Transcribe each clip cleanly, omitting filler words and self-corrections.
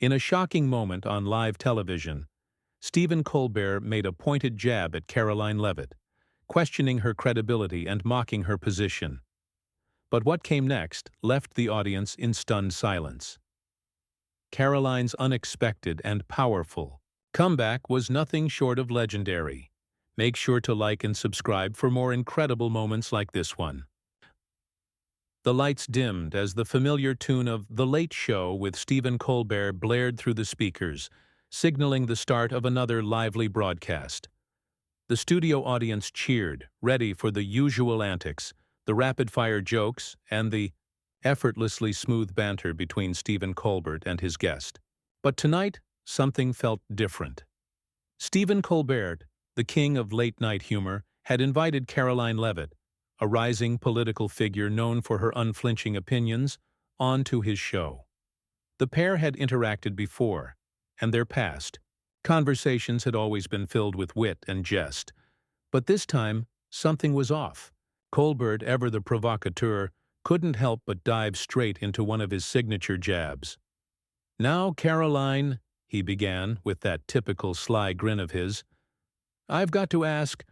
In a shocking moment on live television, Stephen Colbert made a pointed jab at Karoline Leavitt, questioning her credibility and mocking her position. But what came next left the audience in stunned silence. Karoline's unexpected and powerful comeback was nothing short of legendary. Make sure to like and subscribe for more incredible moments like this one. The lights dimmed as the familiar tune of The Late Show with Stephen Colbert blared through the speakers, signaling the start of another lively broadcast. The studio audience cheered, ready for the usual antics, the rapid-fire jokes, and the effortlessly smooth banter between Stephen Colbert and his guest. But tonight, something felt different. Stephen Colbert, the king of late-night humor, had invited Karoline Leavitt, a rising political figure known for her unflinching opinions, onto his show. The pair had interacted before, and their past conversations had always been filled with wit and jest. But this time, something was off. Colbert, ever the provocateur, couldn't help but dive straight into one of his signature jabs. "Now, Karoline," he began with that typical sly grin of his, "I've got to ask,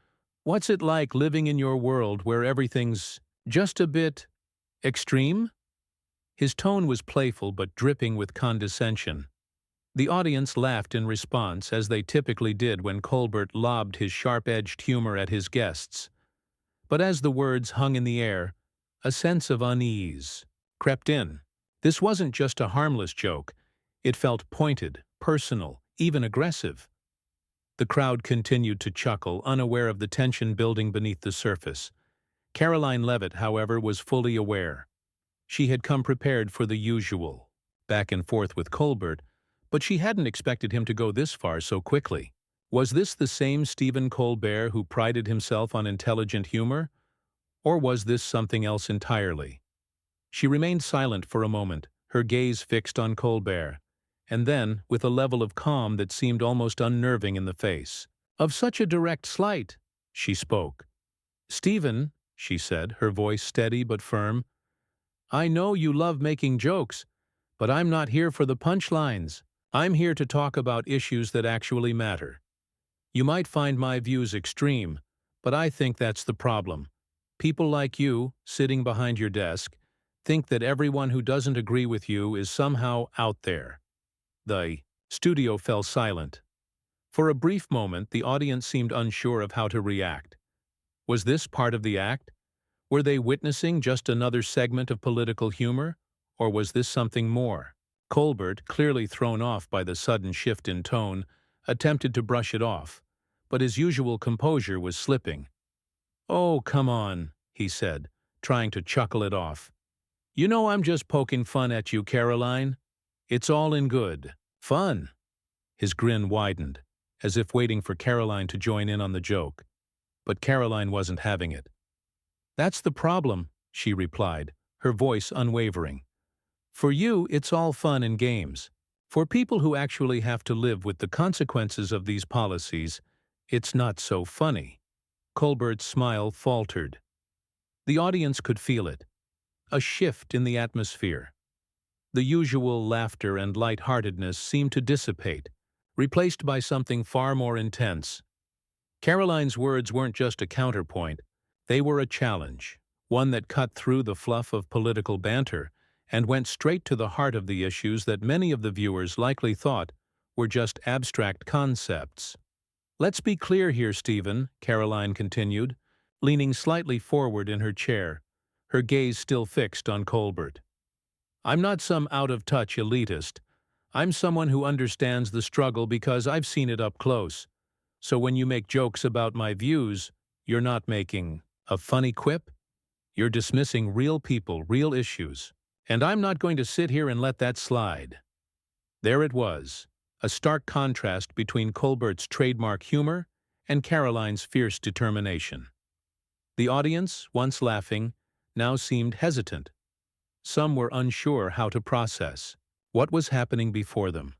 what's it like living in your world where everything's just a bit extreme?" His tone was playful but dripping with condescension. The audience laughed in response, as they typically did when Colbert lobbed his sharp-edged humor at his guests. But as the words hung in the air, a sense of unease crept in. This wasn't just a harmless joke. It felt pointed, personal, even aggressive. The crowd continued to chuckle, unaware of the tension building beneath the surface. Karoline Leavitt, however, was fully aware. She had come prepared for the usual back and forth with Colbert, but she hadn't expected him to go this far so quickly. Was this the same Stephen Colbert who prided himself on intelligent humor? Or was this something else entirely? She remained silent for a moment, her gaze fixed on Colbert, and then, with a level of calm that seemed almost unnerving in the face of such a direct slight, she spoke. "Stephen," she said, her voice steady but firm, "I know you love making jokes, but I'm not here for the punchlines. I'm here to talk about issues that actually matter. You might find my views extreme, but I think that's the problem. People like you, sitting behind your desk, think that everyone who doesn't agree with you is somehow out there." The studio fell silent. For a brief moment, the audience seemed unsure of how to react. Was this part of the act? Were they witnessing just another segment of political humor, or was this something more? Colbert, clearly thrown off by the sudden shift in tone, attempted to brush it off, but his usual composure was slipping. "Oh, come on," he said, trying to chuckle it off. "You know I'm just poking fun at you, Karoline. It's all in good fun." His grin widened, as if waiting for Karoline to join in on the joke. But Karoline wasn't having it. "That's the problem," she replied, her voice unwavering. "For you, it's all fun and games. For people who actually have to live with the consequences of these policies, it's not so funny." Colbert's smile faltered. The audience could feel it. A shift in the atmosphere. The usual laughter and lightheartedness seemed to dissipate, replaced by something far more intense. Karoline's words weren't just a counterpoint. They were a challenge, one that cut through the fluff of political banter and went straight to the heart of the issues that many of the viewers likely thought were just abstract concepts. "Let's be clear here, Stephen," Karoline continued, leaning slightly forward in her chair, her gaze still fixed on Colbert. "I'm not some out-of-touch elitist. I'm someone who understands the struggle because I've seen it up close. So when you make jokes about my views, you're not making a funny quip. You're dismissing real people, real issues. And I'm not going to sit here and let that slide." There it was, a stark contrast between Colbert's trademark humor and Karoline's fierce determination. The audience, once laughing, now seemed hesitant. Some were unsure how to process what was happening before them.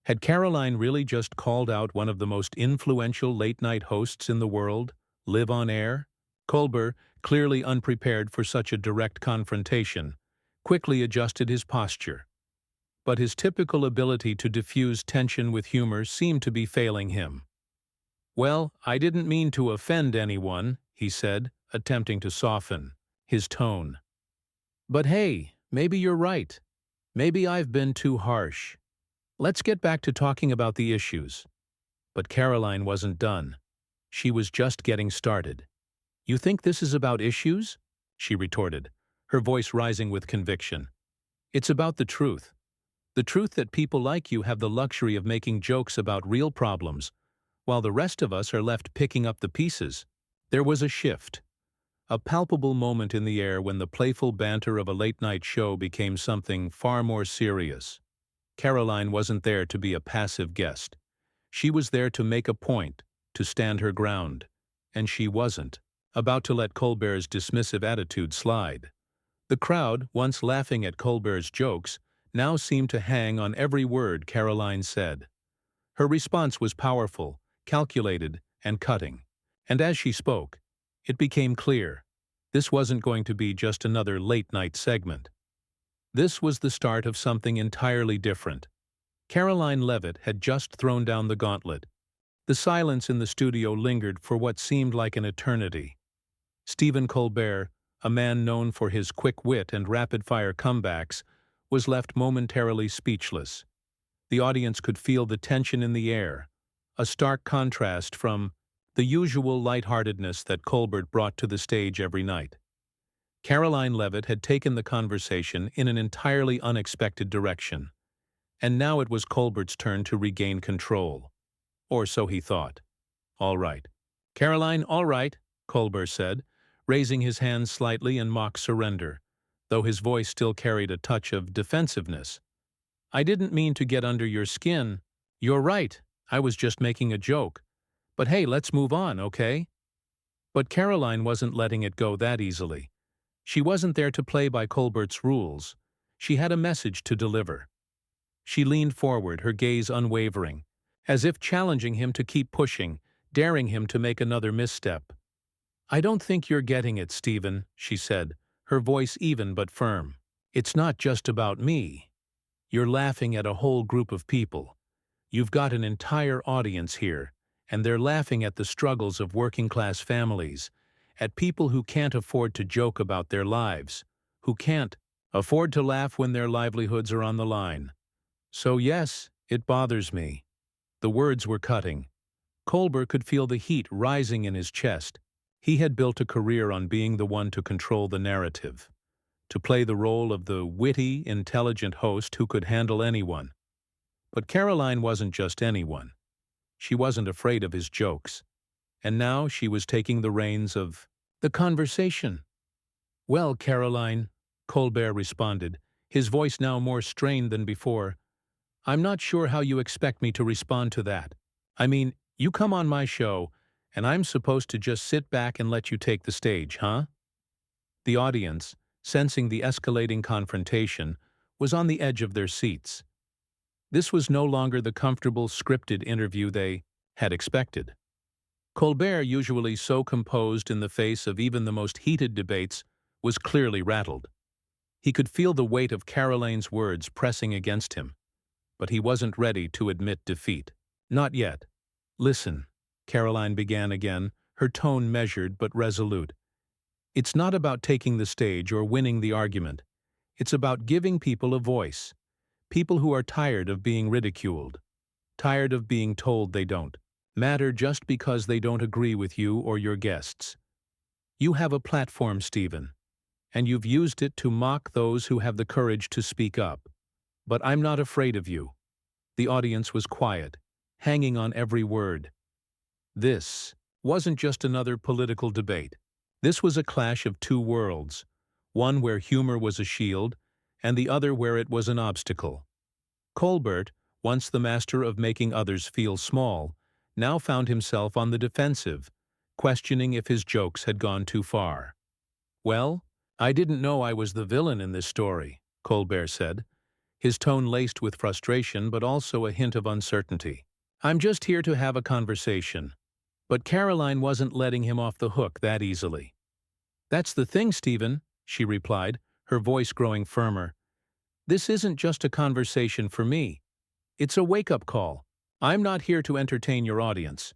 Had Karoline really just called out one of the most influential late-night hosts in the world, live on air? Colbert, clearly unprepared for such a direct confrontation, quickly adjusted his posture. but his typical ability to diffuse tension with humor seemed to be failing him. "Well, I didn't mean to offend anyone," he said, attempting to soften his tone. "But hey, maybe you're right. Maybe I've been too harsh. Let's get back to talking about the issues." But Karoline wasn't done. She was just getting started. "You think this is about issues?" she retorted, her voice rising with conviction. "It's about the truth. The truth that people like you have the luxury of making jokes about real problems, while the rest of us are left picking up the pieces." There was a shift, a palpable moment in the air when the playful banter of a late-night show became something far more serious. Karoline wasn't there to be a passive guest. She was there to make a point, to stand her ground. And she wasn't about to let Colbert's dismissive attitude slide. The crowd, once laughing at Colbert's jokes, now seemed to hang on every word Karoline said. Her response was powerful, calculated, and cutting. And as she spoke, it became clear this wasn't going to be just another late-night segment. This was the start of something entirely different. Karoline Leavitt had just thrown down the gauntlet. The silence in the studio lingered for what seemed like an eternity. Stephen Colbert, a man known for his quick wit and rapid-fire comebacks, was left momentarily speechless. The audience could feel the tension in the air, a stark contrast from the usual lightheartedness that Colbert brought to the stage every night. Karoline Leavitt had taken the conversation in an entirely unexpected direction, and now it was Colbert's turn to regain control. Or so he thought. "All right. Karoline, all right," Colbert said, raising his hands slightly in mock surrender, though his voice still carried a touch of defensiveness. "I didn't mean to get under your skin. You're right, I was just making a joke. But hey, let's move on, okay?" But Karoline wasn't letting it go that easily. She wasn't there to play by Colbert's rules. She had a message to deliver. She leaned forward, her gaze unwavering, as if challenging him to keep pushing, daring him to make another misstep. "I don't think you're getting it, Stephen," she said, her voice even but firm. "It's not just about me. You're laughing at a whole group of people. You've got an entire audience here, and they're laughing at the struggles of working-class families, at people who can't afford to joke about their lives, who can't afford to laugh when their livelihoods are on the line. So yes, it bothers me." The words were cutting. Colbert could feel the heat rising in his chest. He had built a career on being the one to control the narrative, to play the role of the witty, intelligent host who could handle anyone. But Karoline wasn't just anyone. She wasn't afraid of his jokes. And now she was taking the reins of the conversation. "Well, Karoline," Colbert responded, his voice now more strained than before, "I'm not sure how you expect me to respond to that. I mean, you come on my show, and I'm supposed to just sit back and let you take the stage, huh?" The audience, sensing the escalating confrontation, was on the edge of their seats. This was no longer the comfortable, scripted interview they had expected. Colbert, usually so composed in the face of even the most heated debates, was clearly rattled. He could feel the weight of Karoline's words pressing against him, but he wasn't ready to admit defeat. "Not yet. Listen," Karoline began again, her tone measured but resolute. "It's not about taking the stage or winning the argument. It's about giving people a voice. People who are tired of being ridiculed, tired of being told they don't matter just because they don't agree with you or your guests. You have a platform, Stephen, and you've used it to mock those who have the courage to speak up. But I'm not afraid of you." The audience was quiet, hanging on every word. This wasn't just another political debate. This was a clash of two worlds, one where humor was a shield, and the other where it was an obstacle. Colbert, once the master of making others feel small, now found himself on the defensive, questioning if his jokes had gone too far. "Well, I didn't know I was the villain in this story," Colbert said, his tone laced with frustration but also a hint of uncertainty. "I'm just here to have a conversation." But Karoline wasn't letting him off the hook that easily. "That's the thing, Stephen," she replied, her voice growing firmer. This isn't just a conversation for me. It's a wake-up call. I'm not here to entertain your audience.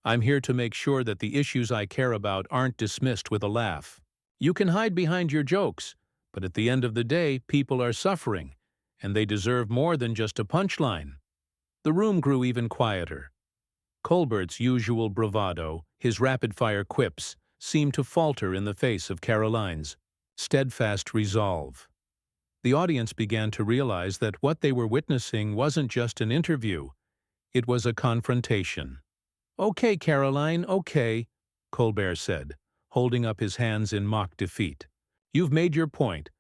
I'm here to make sure that the issues I care about aren't dismissed with a laugh. You can hide behind your jokes, but at the end of the day, people are suffering, and they deserve more than just a punchline. The room grew even quieter. Colbert's usual bravado, his rapid-fire quips, seemed to falter in the face of Karoline's steadfast resolve. The audience began to realize that what they were witnessing wasn't just an interview, it was a confrontation. "Okay, Karoline, okay," Colbert said, holding up his hands in mock defeat. "You've made your point,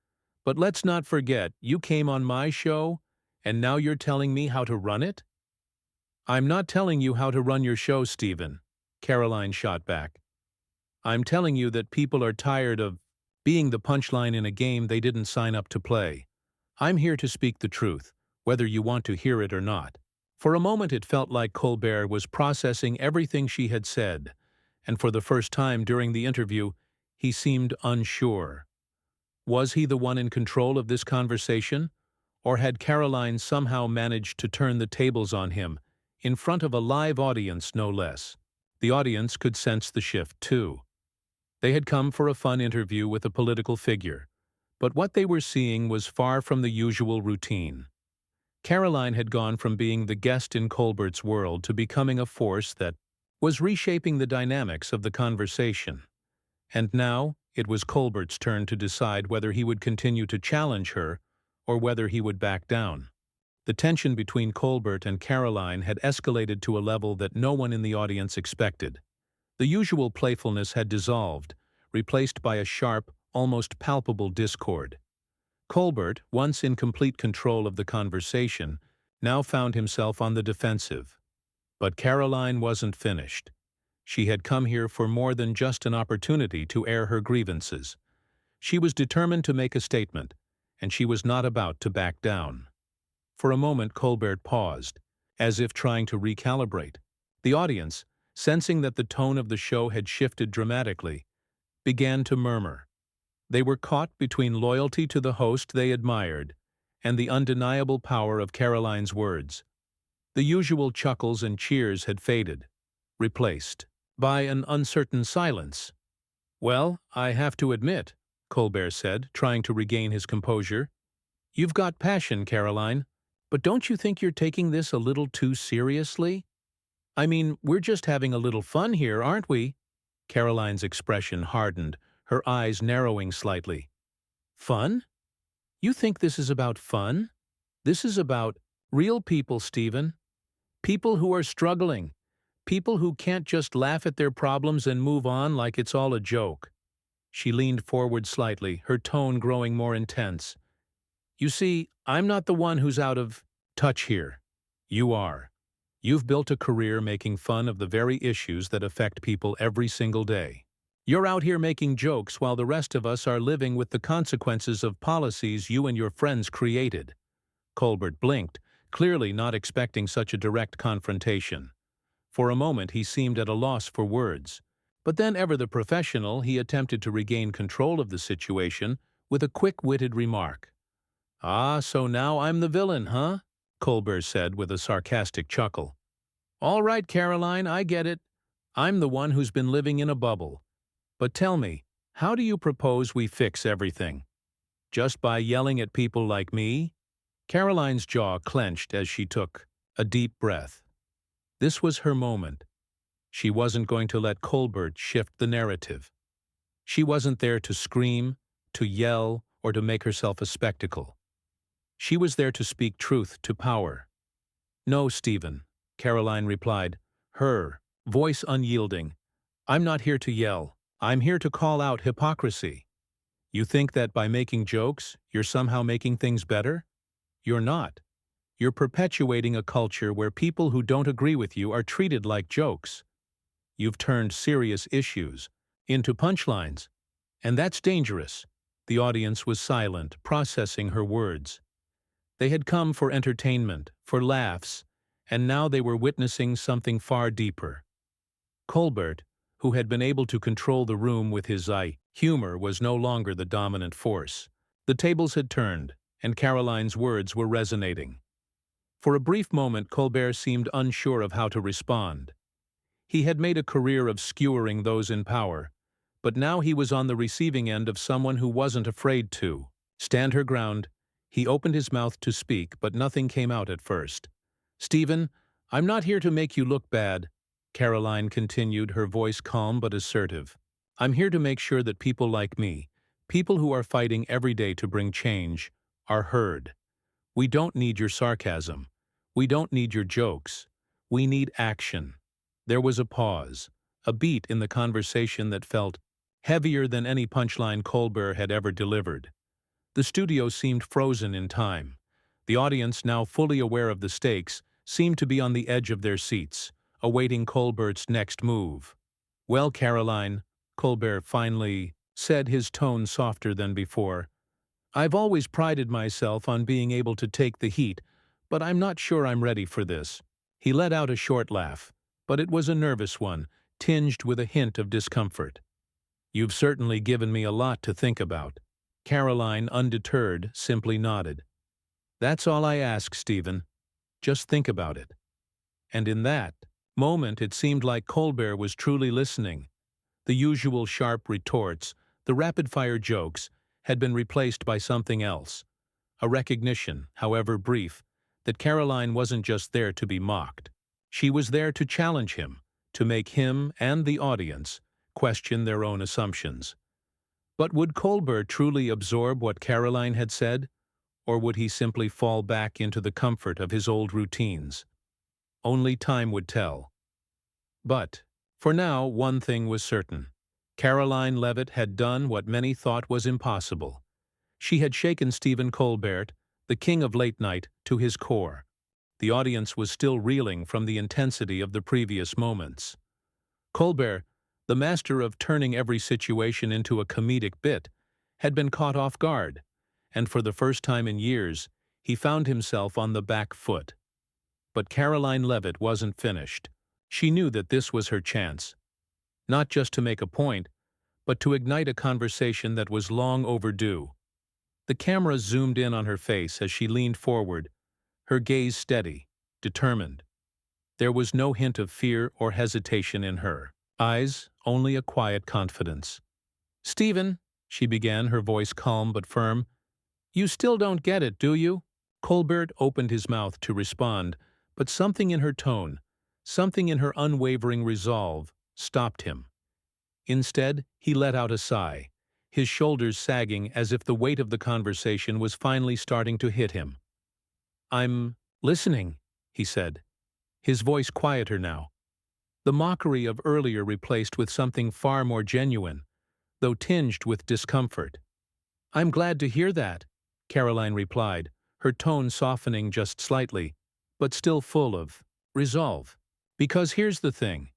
but let's not forget you came on my show, and now you're telling me how to run it?" "I'm not telling you how to run your show, Stephen," Karoline shot back. "I'm telling you that people are tired of being the punchline in a game they didn't sign up to play. I'm here to speak the truth, whether you want to hear it or not." For a moment it felt like Colbert was processing everything she had said, and for the first time during the interview, he seemed unsure. Was he the one in control of this conversation, or had Karoline somehow managed to turn the tables on him, in front of a live audience no less? The audience could sense the shift too. They had come for a fun interview with a political figure, but what they were seeing was far from the usual routine. Karoline had gone from being the guest in Colbert's world to becoming a force that was reshaping the dynamics of the conversation. And now it was Colbert's turn to decide whether he would continue to challenge her or whether he would back down. The tension between Colbert and Karoline had escalated to a level that no one in the audience expected. The usual playfulness had dissolved, replaced by a sharp, almost palpable discord. Colbert, once in complete control of the conversation, now found himself on the defensive. But Karoline wasn't finished. She had come here for more than just an opportunity to air her grievances. She was determined to make a statement, and she was not about to back down. For a moment Colbert paused, as if trying to recalibrate. The audience, sensing that the tone of the show had shifted dramatically, began to murmur. They were caught between loyalty to the host they admired and the undeniable power of Karoline's words. The usual chuckles and cheers had faded, replaced by an uncertain silence. "Well, I have to admit," Colbert said, trying to regain his composure, "you've got passion, Karoline, but don't you think you're taking this a little too seriously? I mean, we're just having a little fun here, aren't we?" Karoline's expression hardened, her eyes narrowing slightly. "Fun? You think this is about fun? This is about real people, Stephen. People who are struggling. People who can't just laugh at their problems and move on like it's all a joke." She leaned forward slightly, her tone growing more intense. "You see, I'm not the one who's out of touch here. You are. You've built a career making fun of the very issues that affect people every single day. You're out here making jokes while the rest of us are living with the consequences of policies you and your friends created." Colbert blinked, clearly not expecting such a direct confrontation. For a moment he seemed at a loss for words, but then, ever the professional, he attempted to regain control of the situation with a quick-witted remark. "Ah, so now I'm the villain, huh?" Colbert said with a sarcastic chuckle. "All right, Karoline, I get it. I'm the one who's been living in a bubble. But tell me, how do you propose we fix everything? Just by yelling at people like me?" Karoline's jaw clenched as she took a deep breath. This was her moment. She wasn't going to let Colbert shift the narrative. She wasn't there to scream, to yell, or to make herself a spectacle. She was there to speak truth to power. "No, Stephen," Karoline replied, her voice unyielding. "I'm not here to yell. I'm here to call out hypocrisy. You think that by making jokes, you're somehow making things better? You're not. You're perpetuating a culture where people who don't agree with you are treated like jokes. You've turned serious issues into punchlines, and that's dangerous." The audience was silent, processing her words. They had come for entertainment, for laughs, and now they were witnessing something far deeper. Colbert, who had been able to control the room with his humor, was no longer the dominant force. The tables had turned, and Caroline's words were resonating. For a brief moment, Colbert seemed unsure of how to respond. He had made a career of skewering those in power, but now he was on the receiving end of someone who wasn't afraid to stand her ground. He opened his mouth to speak, but nothing came out at first. "Stephen, I'm not here to make you look bad," Caroline continued, her voice calm but assertive. "I'm here to make sure that people like me, people who are fighting every day to bring change, are heard. We don't need your sarcasm. We don't need your jokes. We need action." There was a pause, a beat in the conversation that felt heavier than any punchline Colbert had ever delivered. The studio seemed frozen in time. The audience, now fully aware of the stakes, seemed to be on the edge of their seats, awaiting Colbert's next move. "Well, Caroline," Colbert finally said, his tone softer than before, "I've always prided myself on being able to take the heat, but I'm not sure I'm ready for this." He let out a short laugh, but it was a nervous one, tinged with a hint of discomfort. "You've certainly given me a lot to think about." Caroline, undeterred, simply nodded. "That's all I ask, Stephen. Just think about it." And in that moment it seemed like Colbert was truly listening. The usual sharp retorts, the rapid-fire jokes, had been replaced by something else. A recognition, however brief, that Caroline wasn't just there to be mocked. She was there to challenge him, to make him and the audience question their own assumptions. But would Colbert truly absorb what Caroline had said, or would he simply fall back into the comfort of his old routines? Only time would tell. But, for now, one thing was certain. Karoline Leavitt had done what many thought was impossible. She had shaken Stephen Colbert, the king of late night, to his core. The audience was still reeling from the intensity of the previous moments. Colbert, the master of turning every situation into a comedic bit, had been caught off guard, and for the first time in years, he found himself on the back foot. But Karoline Leavitt wasn't finished. She knew that this was her chance, not just to make a point, but to ignite a conversation that was long overdue. The camera zoomed in on her face as she leaned forward, her gaze steady, determined. There was no hint of fear or hesitation in her eyes, only a quiet confidence. "Stephen," she began, her voice calm but firm, "you still don't get it, do you?" Colbert opened his mouth to respond, but something in her tone, something in her unwavering resolve, stopped him. Instead, he let out a sigh, his shoulders sagging as if the weight of the conversation was finally starting to hit him. "I'm listening," he said, his voice quieter now. The mockery of earlier replaced with something far more genuine, though tinged with discomfort. "I'm glad to hear that," Caroline replied, her tone softening just slightly, but still full of resolve. "Because here's the thing.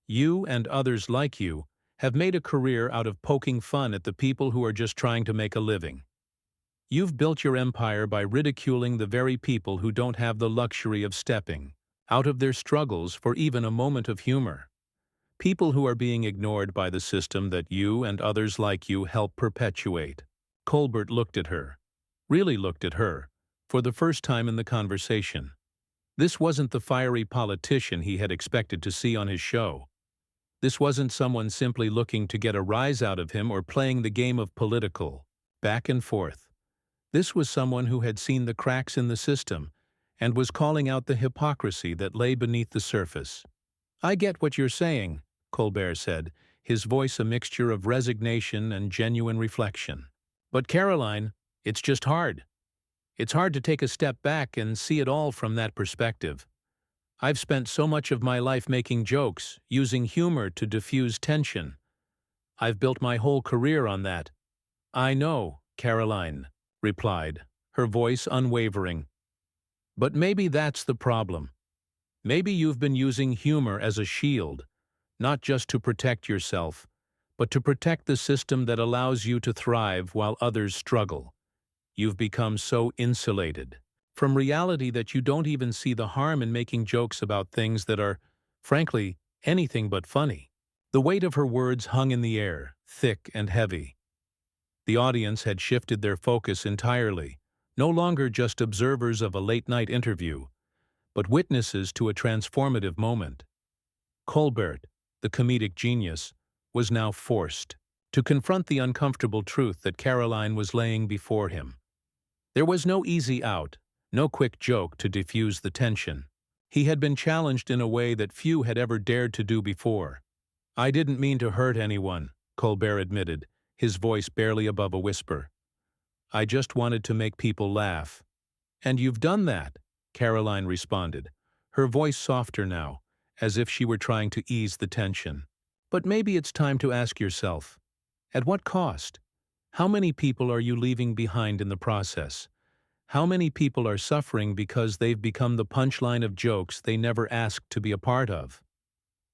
You and others like you have made a career out of poking fun at the people who are just trying to make a living. You've built your empire by ridiculing the very people who don't have the luxury of stepping out of their struggles for even a moment of humor. People who are being ignored by the system that you and others like you help perpetuate." Colbert looked at her, really looked at her, for the first time in the conversation. This wasn't the fiery politician he had expected to see on his show. This wasn't someone simply looking to get a rise out of him or playing the game of political back and forth. This was someone who had seen the cracks in the system and was calling out the hypocrisy that lay beneath the surface. "I get what you're saying," Colbert said, his voice a mixture of resignation and genuine reflection. "But Caroline, it's just hard. It's hard to take a step back and see it all from that perspective. I've spent so much of my life making jokes, using humor to diffuse tension. I've built my whole career on that." "I know," Caroline replied, her voice unwavering. "But maybe that's the problem. Maybe you've been using humor as a shield, not just to protect yourself, but to protect the system that allows you to thrive while others struggle. You've become so insulated from reality that you don't even see the harm in making jokes about things that are, frankly, anything but funny." The weight of her words hung in the air, thick and heavy. The audience had shifted their focus entirely, no longer just observers of a late-night interview, but witnesses to a transformative moment. Colbert, the comedic genius, was now forced to confront the uncomfortable truth that Karoline was laying before him. There was no easy out, no quick joke to diffuse the tension. He had been challenged in a way that few had ever dared to do before. "I didn't mean to hurt anyone," Colbert admitted, his voice barely above a whisper. "I just wanted to make people laugh." "And you've done that," Karoline responded, her voice softer now, as if she were trying to ease the tension. "But maybe it's time to ask yourself, at what cost? How many people are you leaving behind in the process? How many people are suffering because they've become the punchline of jokes they never asked to be a part of?"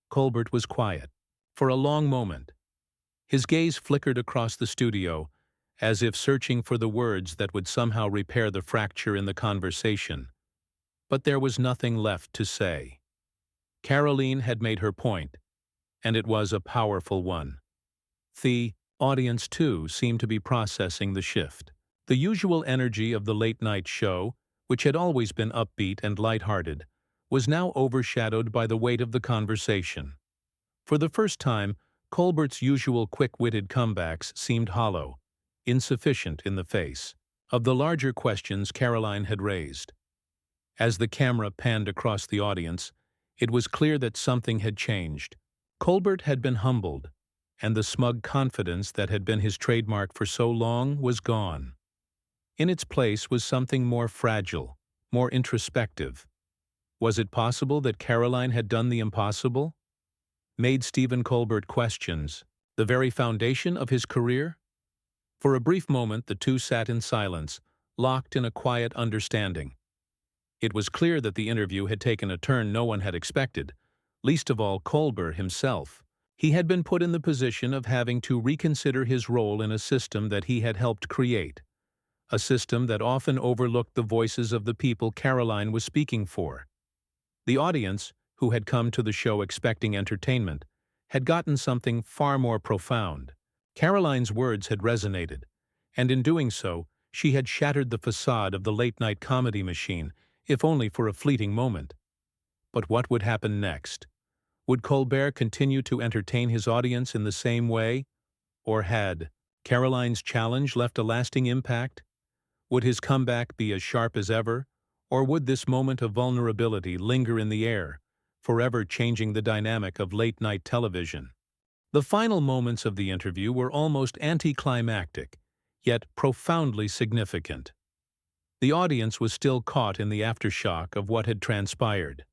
Colbert was quiet for a long moment. His gaze flickered across the studio, as if searching for the words that would somehow repair the fracture in the conversation. But there was nothing left to say. Karoline had made her point, and it was a powerful one. The audience, too, seemed to be processing the shift. The usual energy of the late-night show, which had always been upbeat and light-hearted, was now overshadowed by the weight of the conversation. For the first time, Colbert's usual quick-witted comebacks seemed hollow, insufficient in the face of the larger questions Karoline had raised. As the camera panned across the audience, it was clear that something had changed. Colbert had been humbled, and the smug confidence that had been his trademark for so long was gone. In its place was something more fragile, more introspective. Was it possible that Karoline had done the impossible? Made Stephen Colbert questions the very foundation of his career? For a brief moment the two sat in silence, locked in a quiet understanding. It was clear that the interview had taken a turn no one had expected, least of all Colbert himself. He had been put in the position of having to reconsider his role in a system that he had helped create, a system that often overlooked the voices of the people Karoline was speaking for. The audience, who had come to the show expecting entertainment, had gotten something far more profound. Karoline's words had resonated, and in doing so, she had shattered the facade of the late-night comedy machine, if only for a fleeting moment. But what would happen next? Would Colbert continue to entertain his audience in the same way? Or had Karoline's challenge left a lasting impact? Would his comeback be as sharp as ever? Or would this moment of vulnerability linger in the air, forever changing the dynamic of late-night television? The final moments of the interview were almost anticlimactic, yet profoundly significant. The audience was still caught in the aftershock of what had transpired.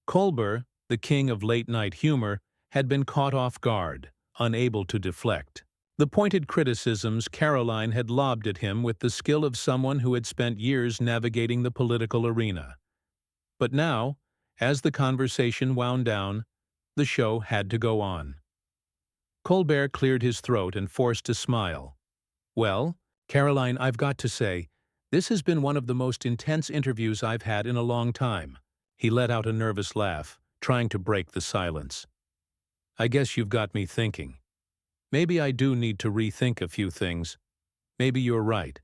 Colbert, the king of late-night humor, had been caught off guard, unable to deflect the pointed criticisms Karoline had lobbed at him with the skill of someone who had spent years navigating the political arena. But now, as the conversation wound down, the show had to go on. Colbert cleared his throat and forced a smile. "Well, Karoline, I've got to say, this has been one of the most intense interviews I've had in a long time." He let out a nervous laugh, trying to break the silence. "I guess you've got me thinking. Maybe I do need to rethink a few things. Maybe you're right."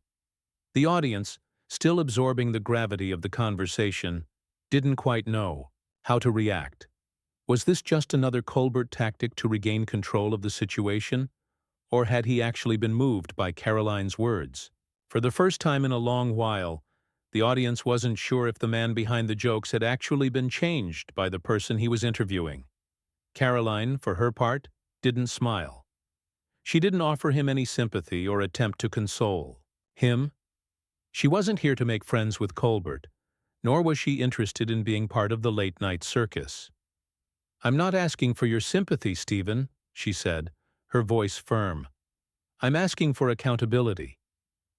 The audience, still absorbing the gravity of the conversation, didn't quite know how to react. Was this just another Colbert tactic to regain control of the situation? Or had he actually been moved by Karoline's words? For the first time in a long while, the audience wasn't sure if the man behind the jokes had actually been changed by the person he was interviewing. Karoline, for her part, didn't smile. She didn't offer him any sympathy or attempt to console him. She wasn't here to make friends with Colbert, nor was she interested in being part of the late-night circus. "I'm not asking for your sympathy, Stephen," she said, her voice firm. "I'm asking for accountability.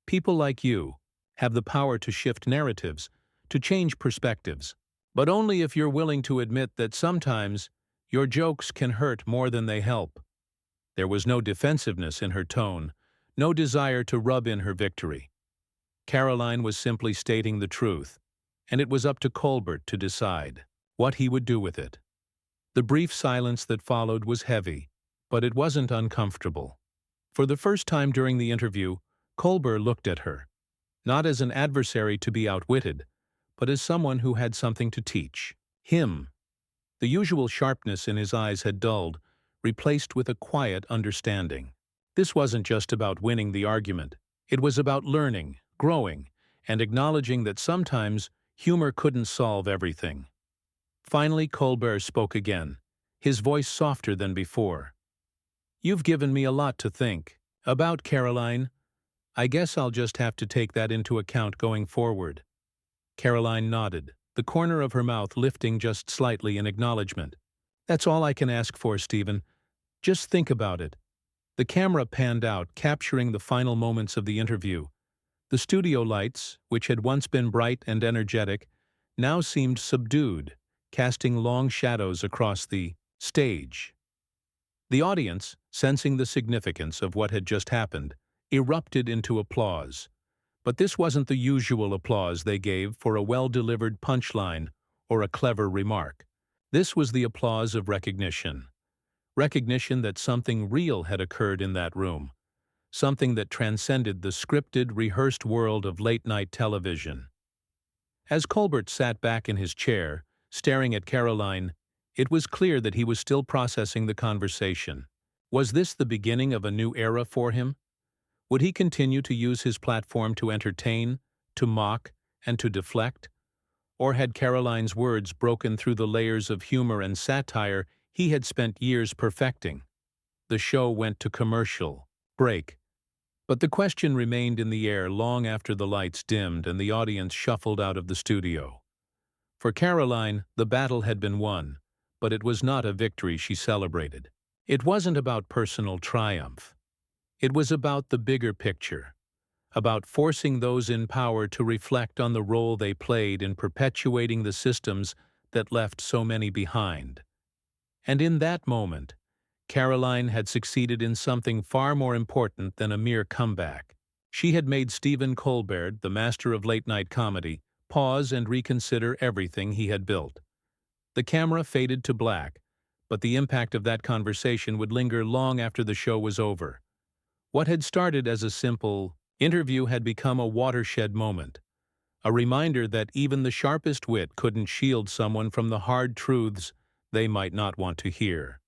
People like you have the power to shift narratives, to change perspectives, but only if you're willing to admit that sometimes your jokes can hurt more than they help." There was no defensiveness in her tone, no desire to rub in her victory. Karoline was simply stating the truth, and it was up to Colbert to decide what he would do with it. The brief silence that followed was heavy, but it wasn't uncomfortable. For the first time during the interview, Colbert looked at her, not as an adversary to be outwitted, but as someone who had something to teach. Him. The usual sharpness in his eyes had dulled, replaced with a quiet understanding. This wasn't just about winning the argument. It was about learning, growing, and acknowledging that sometimes humor couldn't solve everything. Finally, Colbert spoke again, his voice softer than before. "You've given me a lot to think about, Karoline. I guess I'll just have to take that into account going forward." Karoline nodded, the corner of her mouth lifting just slightly in acknowledgement. "That's all I can ask for, Stephen. Just think about it." The camera panned out, capturing the final moments of the interview. The studio lights, which had once been bright and energetic, now seemed subdued, casting long shadows across the stage. The audience, sensing the significance of what had just happened, erupted into applause. But this wasn't the usual applause they gave for a well-delivered punchline or a clever remark. This was the applause of recognition. Recognition that something real had occurred in that room, something that transcended the scripted, rehearsed world of late-night television. As Colbert sat back in his chair, staring at Karoline, it was clear that he was still processing the conversation. Was this the beginning of a new era for him? Would he continue to use his platform to entertain, to mock, and to deflect? Or had Karoline's words broken through the layers of humor and satire he had spent years perfecting? The show went to commercial break. But the question remained in the air long after the lights dimmed and the audience shuffled out of the studio. For Karoline, the battle had been won, but it was not a victory she celebrated. It wasn't about personal triumph. It was about the bigger picture, about forcing those in power to reflect on the role they played in perpetuating the systems that left so many behind. And in that moment, Karoline had succeeded in something far more important than a mere comeback. She had made Stephen Colbert, the master of late-night comedy, pause and reconsider everything he had built. The camera faded to black, but the impact of that conversation would linger long after the show was over. What had started as a simple interview had become a watershed moment, a reminder that even the sharpest wit couldn't shield someone from the hard truths they might not want to hear.